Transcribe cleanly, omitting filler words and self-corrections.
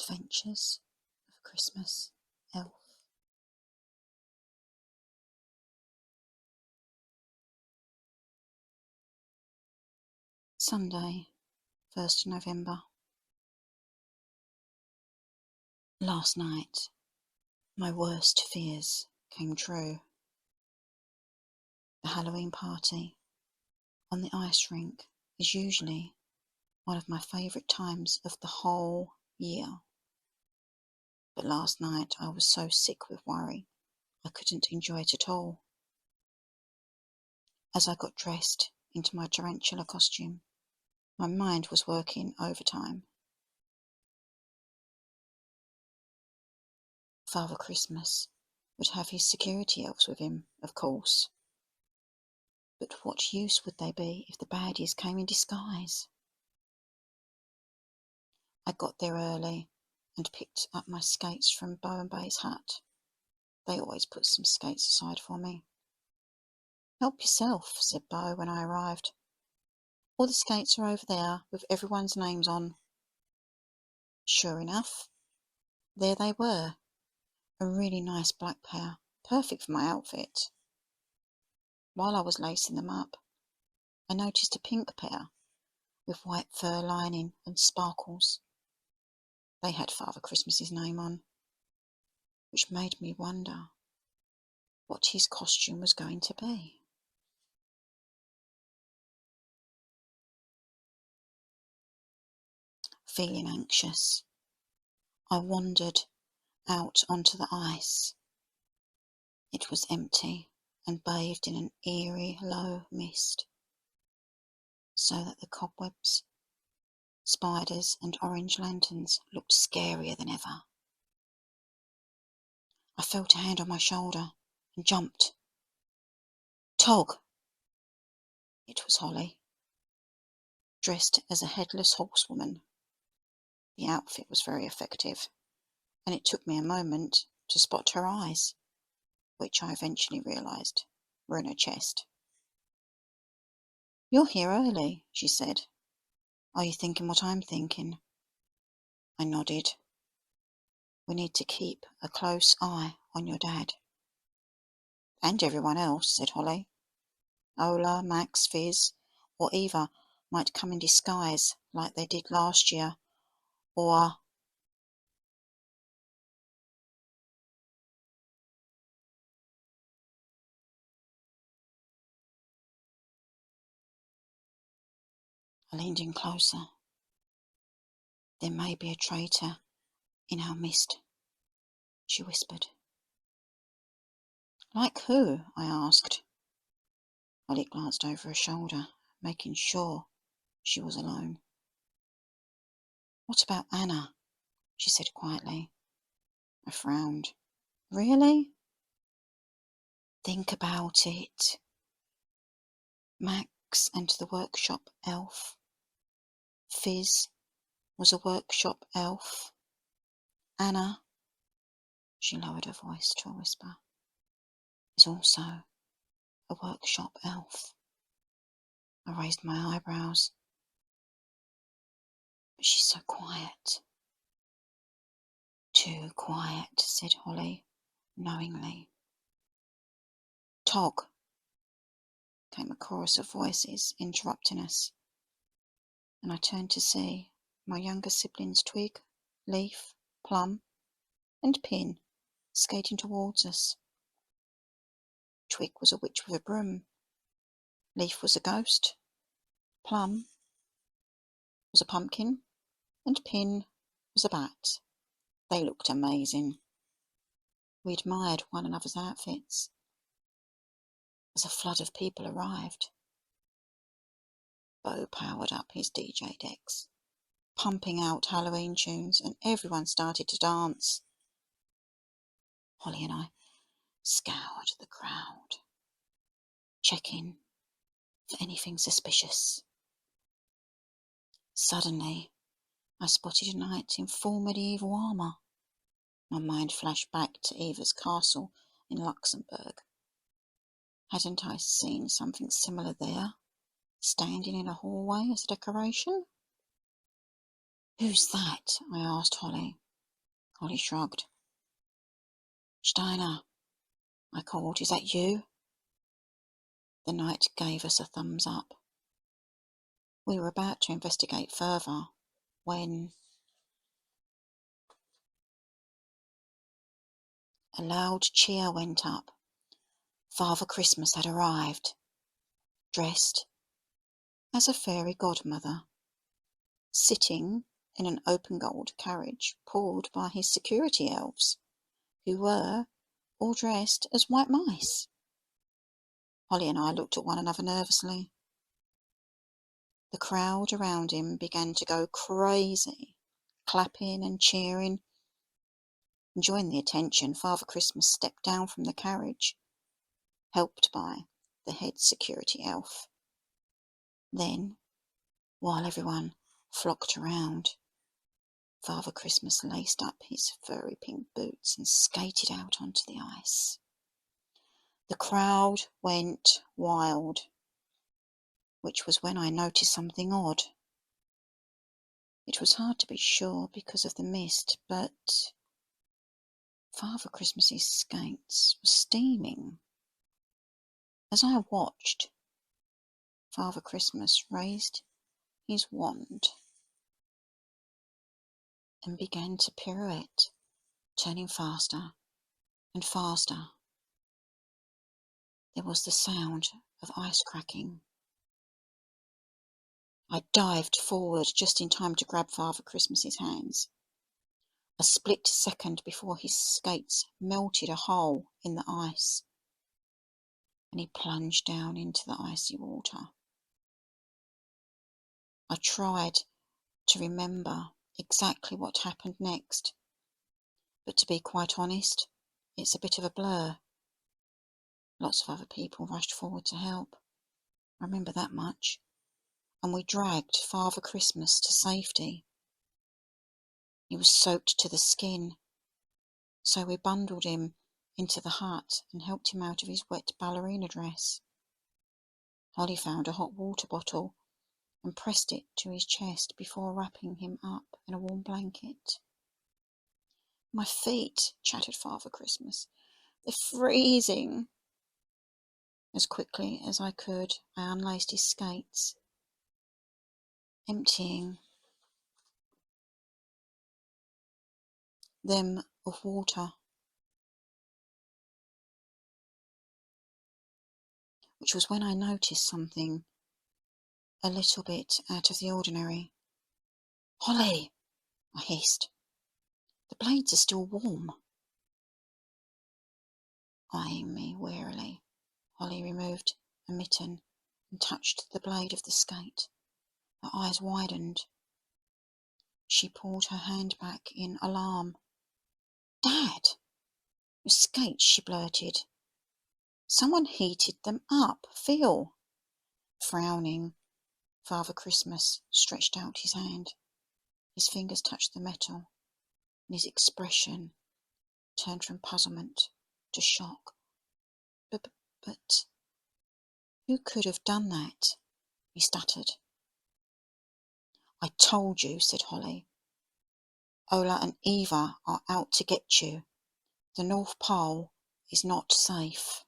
Adventures of a Christmas Elf. Sunday, 1st November. Last night, my worst fears came true. The Halloween party on the ice rink is usually one of my favourite times of the whole year. But last night I was so sick with worry I couldn't enjoy it at all. As I got dressed into my tarantula costume, my mind was working overtime. Father Christmas would have his security elves with him, of course. But what use would they be if the baddies came in disguise? I got there early and picked up my skates from Bo and Bay's hut. They always put some skates aside for me. "Help yourself," said Bo when I arrived. "All the skates are over there with everyone's names on." Sure enough, there they were, a really nice black pair, perfect for my outfit. While I was lacing them up, I noticed a pink pair with white fur lining and sparkles. They had Father Christmas's name on, which made me wonder what his costume was going to be. Feeling anxious, I wandered out onto the ice. It was empty and bathed in an eerie low mist, so that the cobwebs, spiders and orange lanterns looked scarier than ever. I felt a hand on my shoulder and jumped. "Tog!" It was Holly, dressed as a headless horsewoman. The outfit was very effective, and it took me a moment to spot her eyes, which I eventually realised were in her chest. "You're here early," she said. "Are you thinking what I'm thinking?" I nodded. "We need to keep a close eye on your dad." "And everyone else," said Holly. "Ola, Max, Fizz, or Eva might come in disguise like they did last year, or—" I leaned in closer. "There may be a traitor in our midst," she whispered. "Like who?" I asked. Holly glanced over her shoulder, making sure she was alone. "What about Anna?" she said quietly. I frowned. "Really?" "Think about it. Max and the workshop elf. Fizz was a workshop elf. Anna," she lowered her voice to a whisper, "is also a workshop elf." I raised my eyebrows. "But she's so quiet." "Too quiet," said Holly, knowingly. "Tog," came a chorus of voices interrupting us, and I turned to see my younger siblings Twig, Leaf, Plum, and Pin skating towards us. Twig was a witch with a broom. Leaf was a ghost. Plum was a pumpkin, and Pin was a bat. They looked amazing. We admired one another's outfits as a flood of people arrived. Bo powered up his DJ decks, pumping out Halloween tunes, and everyone started to dance. Holly and I scoured the crowd, checking for anything suspicious. Suddenly, I spotted a knight in full medieval armour. My mind flashed back to Eva's castle in Luxembourg. Hadn't I seen something similar there, standing in a hallway as a decoration? "Who's that?" I asked Holly. Holly shrugged. Steiner, I called. Is that you? The knight gave us a thumbs up. We were about to investigate further when a loud cheer went up. Father Christmas had arrived, dressed as a fairy godmother, sitting in an open gold carriage pulled by his security elves, who were all dressed as white mice. Holly and I looked at one another nervously. The crowd around him began to go crazy, clapping and cheering. Enjoying the attention, Father Christmas stepped down from the carriage, helped by the head security elf. Then, while everyone flocked around, Father Christmas laced up his furry pink boots and skated out onto the ice. The crowd went wild, which was when I noticed something odd. It was hard to be sure because of the mist, but Father Christmas's skates were steaming. As I watched, Father Christmas raised his wand and began to pirouette, turning faster and faster. There was the sound of ice cracking. I dived forward just in time to grab Father Christmas's hands. A split second before his skates melted a hole in the ice, and he plunged down into the icy water. I tried to remember exactly what happened next, but to be quite honest, it's a bit of a blur. Lots of other people rushed forward to help. I remember that much. And we dragged Father Christmas to safety. He was soaked to the skin, so we bundled him into the hut and helped him out of his wet ballerina dress. Holly found a hot water bottle and pressed it to his chest before wrapping him up in a warm blanket. My feet, chattered Father Christmas. They're freezing. As quickly as I could, I unlaced his skates, emptying them of water, which was when I noticed something a little bit out of the ordinary. Holly, I hissed. The blades are still warm. Eyeing me warily, Holly removed a mitten and touched the blade of the skate. Her eyes widened. She pulled her hand back in alarm. Dad, your skates, she blurted. Someone heated them up. Feel. Frowning, Father Christmas stretched out his hand. His fingers touched the metal, and his expression turned from puzzlement to shock. But who could have done that? He stuttered. I told you, said Holly. Ola and Eva are out to get you. The North Pole is not safe.